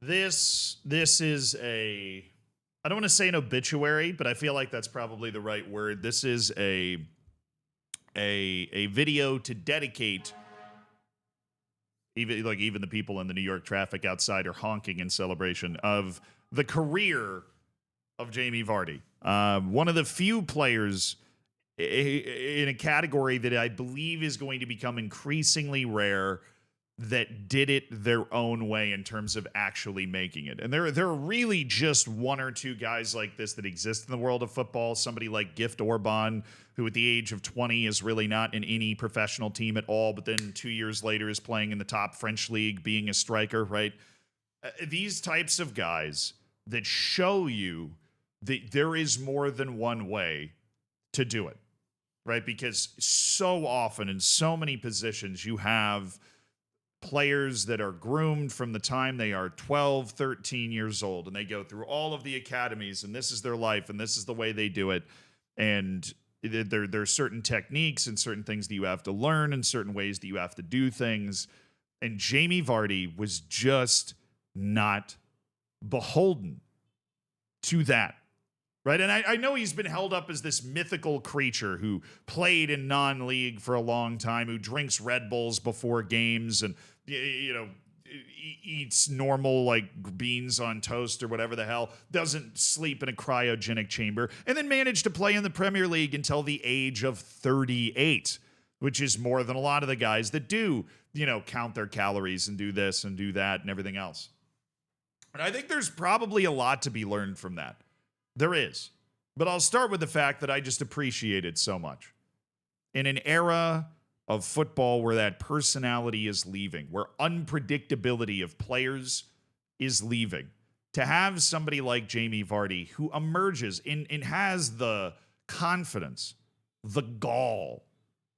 This is I don't want to say an obituary, but I feel like that's probably the right word. This is a video to dedicate. Even the people in the New York traffic outside are honking in celebration of the career of Jamie Vardy. One of the few players in a category that I believe is going to become increasingly rare that did it their own way in terms of actually making it. And there are really just one or two guys like this that exist in the world of football. Somebody like Gift Orban, who at the age of 20 is really not in any professional team at all, but then 2 years later is playing in the top French league, being a striker, right? These types of guys that show you that there is more than one way to do it, right? Because so often in so many positions you have players that are groomed from the time they are 12, 13 years old, and they go through all of the academies, and this is their life, and this is the way they do it. And there's certain techniques and certain things that you have to learn and certain ways that you have to do things. And Jamie Vardy was just not beholden to that. Right. And I know he's been held up as this mythical creature who played in non-league for a long time, who drinks Red Bulls before games and, eats normal like beans on toast or whatever the hell, doesn't sleep in a cryogenic chamber, and then managed to play in the Premier League until the age of 38, which is more than a lot of the guys that do, count their calories and do this and do that and everything else. And I think there's probably a lot to be learned from that. There is. But I'll start with the fact that I just appreciate it so much. In an era of football where that personality is leaving, where unpredictability of players is leaving, to have somebody like Jamie Vardy who emerges and has the confidence, the gall,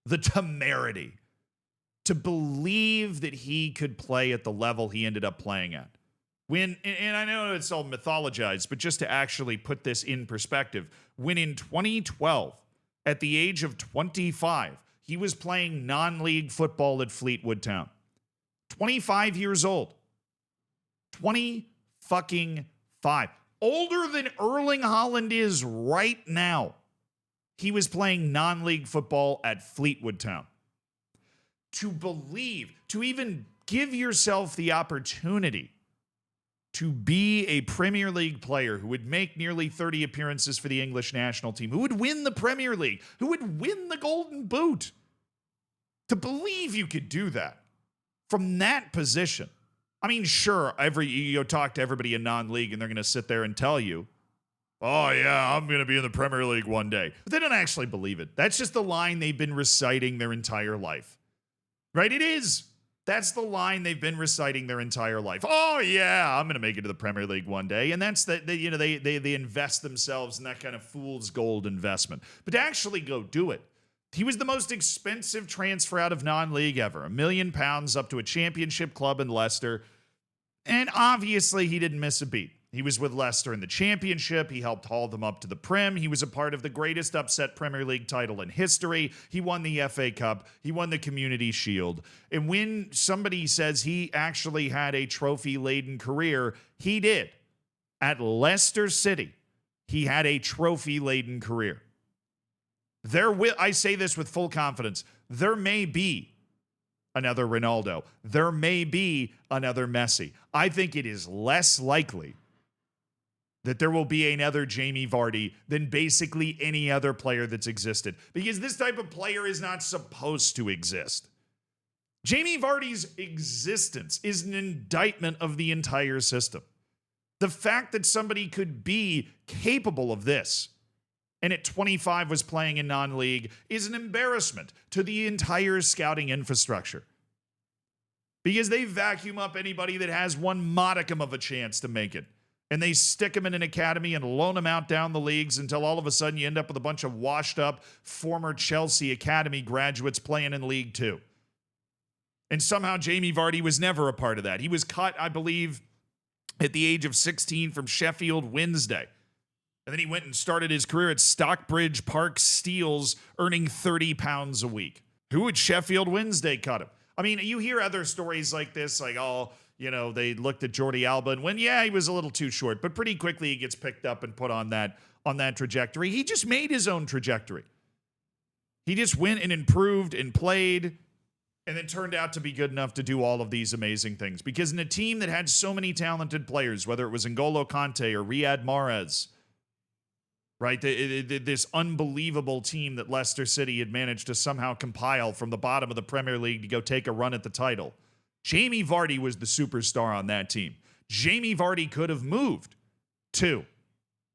the temerity to believe that he could play at the level he ended up playing at. And I know it's all mythologized, but just to actually put this in perspective, when in 2012, at the age of 25, he was playing non-league football at Fleetwood Town. 25 years old. 20 fucking 5. Older than Erling Haaland is right now. He was playing non-league football at Fleetwood Town. To believe, to even give yourself the opportunity to be a Premier League player who would make nearly 30 appearances for the English national team, who would win the Premier League, who would win the Golden Boot. To believe you could do that from that position. I mean, sure, you talk to everybody in non-league and they're going to sit there and tell you, oh yeah, I'm going to be in the Premier League one day. But they don't actually believe it. That's just the line they've been reciting their entire life. Right? It is. That's the line they've been reciting their entire life. Oh yeah, I'm going to make it to the Premier League one day. And that's they invest themselves in that kind of fool's gold investment. But to actually go do it, he was the most expensive transfer out of non-league ever. £1 million up to a championship club in Leicester. And obviously he didn't miss a beat. He was with Leicester in the championship. He helped haul them up to the Prem. He was a part of the greatest upset Premier League title in history. He won the FA Cup. He won the Community Shield. And when somebody says he actually had a trophy-laden career, he did. At Leicester City, he had a trophy-laden career. I say this with full confidence. There may be another Ronaldo. There may be another Messi. I think it is less likely that there will be another Jamie Vardy than basically any other player that's existed. Because this type of player is not supposed to exist. Jamie Vardy's existence is an indictment of the entire system. The fact that somebody could be capable of this and at 25 was playing in non-league is an embarrassment to the entire scouting infrastructure. Because they vacuum up anybody that has one modicum of a chance to make it. And they stick him in an academy and loan him out down the leagues until all of a sudden you end up with a bunch of washed up former Chelsea Academy graduates playing in League Two. And somehow Jamie Vardy was never a part of that. He was cut, I believe, at the age of 16 from Sheffield Wednesday. And then he went and started his career at Stockbridge Park Steels, earning £30 a week. Who would Sheffield Wednesday cut him? I mean, you hear other stories like this, like, oh, They looked at Jordi Alba and went, yeah, he was a little too short, but pretty quickly he gets picked up and put on that trajectory. He just made his own trajectory. He just went and improved and played and then turned out to be good enough to do all of these amazing things. Because in a team that had so many talented players, whether it was N'Golo Kante or Riyad Mahrez, right? This unbelievable team that Leicester City had managed to somehow compile from the bottom of the Premier League to go take a run at the title. Jamie Vardy was the superstar on that team. Jamie Vardy could have moved too.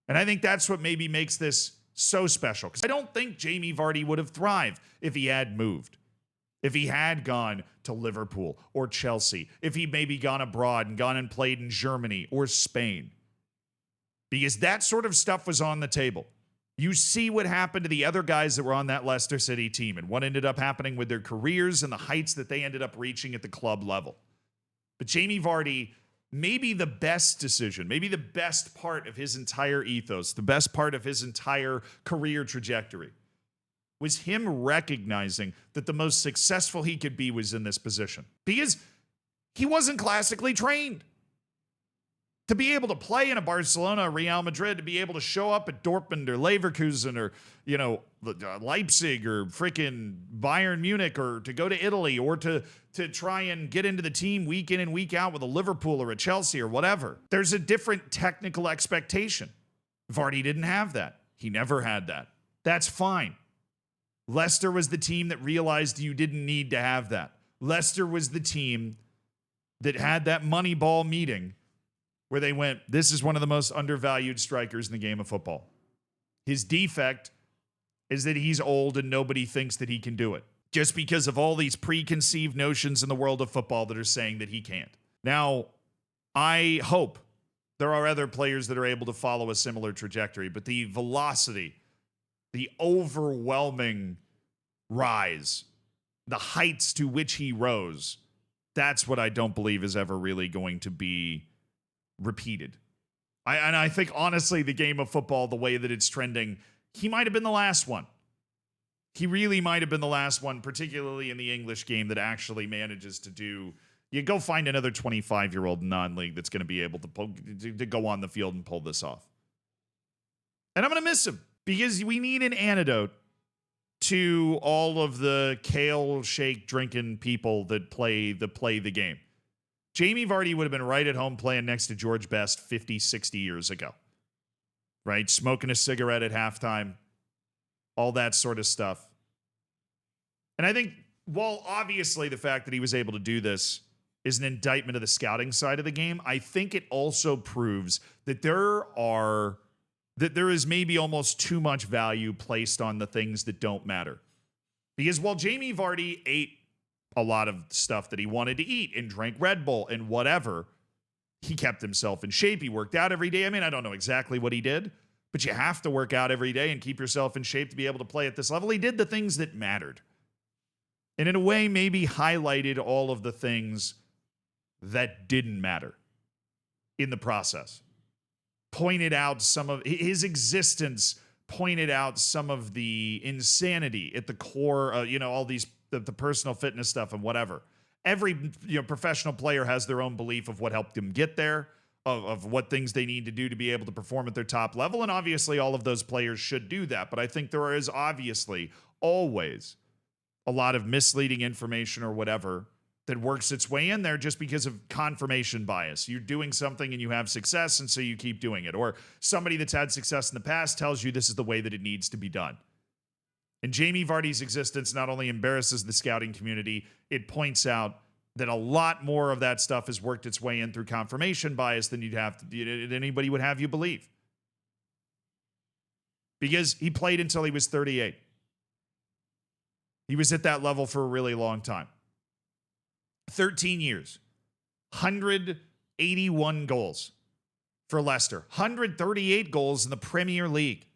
And I think that's what maybe makes this so special. Because I don't think Jamie Vardy would have thrived if he had moved. If he had gone to Liverpool or Chelsea. If he maybe gone abroad and gone and played in Germany or Spain. Because that sort of stuff was on the table. You see what happened to the other guys that were on that Leicester City team and what ended up happening with their careers and the heights that they ended up reaching at the club level. But Jamie Vardy, maybe the best decision, maybe the best part of his entire ethos, the best part of his entire career trajectory, was him recognizing that the most successful he could be was in this position. Because he wasn't classically trained. To be able to play in a Barcelona, Real Madrid, to be able to show up at Dortmund or Leverkusen or, Leipzig or freaking Bayern Munich, or to go to Italy, or to try and get into the team week in and week out with a Liverpool or a Chelsea or whatever. There's a different technical expectation. Vardy didn't have that. He never had that. That's fine. Leicester was the team that realized you didn't need to have that. Leicester was the team that had that Moneyball meeting where they went, this is one of the most undervalued strikers in the game of football. His defect is that he's old and nobody thinks that he can do it, just because of all these preconceived notions in the world of football that are saying that he can't. Now, I hope there are other players that are able to follow a similar trajectory, but the velocity, the overwhelming rise, the heights to which he rose, that's what I don't believe is ever really going to be repeated. I think, honestly, the game of football, the way that it's trending, he might have been the last one. He really might have been the last one, particularly in the English game, that actually manages to do. You go find another 25-year-old non-league that's going to be able to go on the field and pull this off. And I'm going to miss him, because we need an antidote to all of the kale shake drinking people that play the game. Jamie Vardy would have been right at home playing next to George Best 50, 60 years ago. Right? Smoking a cigarette at halftime. All that sort of stuff. And I think, while obviously the fact that he was able to do this is an indictment of the scouting side of the game, I think it also proves that there is maybe almost too much value placed on the things that don't matter. Because while Jamie Vardy ate a lot of stuff that he wanted to eat and drank Red Bull and whatever, he kept himself in shape. He worked out every day. I mean, I don't know exactly what he did, but you have to work out every day and keep yourself in shape to be able to play at this level. He did the things that mattered. And in a way, maybe highlighted all of the things that didn't matter in the process. Pointed out some of his existence, pointed out some of the insanity at the core, all these the personal fitness stuff and whatever. Every professional player has their own belief of what helped them get there, of what things they need to do to be able to perform at their top level. And obviously all of those players should do that. But I think there is obviously always a lot of misleading information or whatever that works its way in there just because of confirmation bias. You're doing something and you have success, and so you keep doing it. Or somebody that's had success in the past tells you this is the way that it needs to be done. And Jamie Vardy's existence not only embarrasses the scouting community, it points out that a lot more of that stuff has worked its way in through confirmation bias than anybody would have you believe. Because he played until he was 38. He was at that level for a really long time. 13 years, 181 goals for Leicester, 138 goals in the Premier League.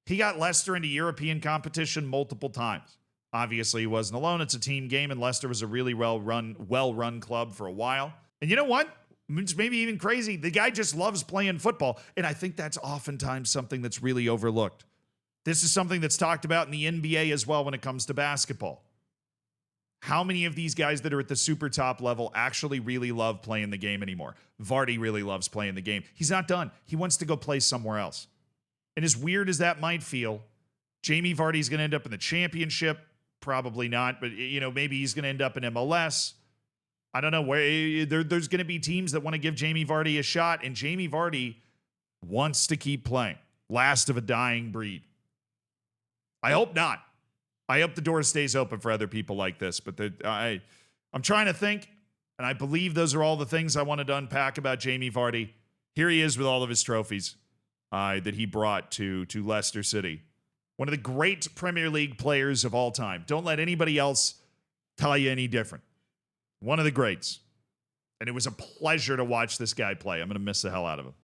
He got Leicester into European competition multiple times. Obviously, he wasn't alone. It's a team game, and Leicester was a really well-run club for a while. And you know what? It's maybe even crazy. The guy just loves playing football, and I think that's oftentimes something that's really overlooked. This is something that's talked about in the NBA as well when it comes to basketball. How many of these guys that are at the super top level actually really love playing the game anymore? Vardy really loves playing the game. He's not done. He wants to go play somewhere else. And as weird as that might feel, Jamie Vardy's going to end up in the championship. Probably not, but maybe he's going to end up in MLS. I don't know where. There's going to be teams that want to give Jamie Vardy a shot, and Jamie Vardy wants to keep playing. Last of a dying breed. I hope not. I hope the door stays open for other people like this, but I'm trying to think, and I believe those are all the things I wanted to unpack about Jamie Vardy. Here he is with all of his trophies that he brought to Leicester City. One of the great Premier League players of all time. Don't let anybody else tell you any different. One of the greats. And it was a pleasure to watch this guy play. I'm going to miss the hell out of him.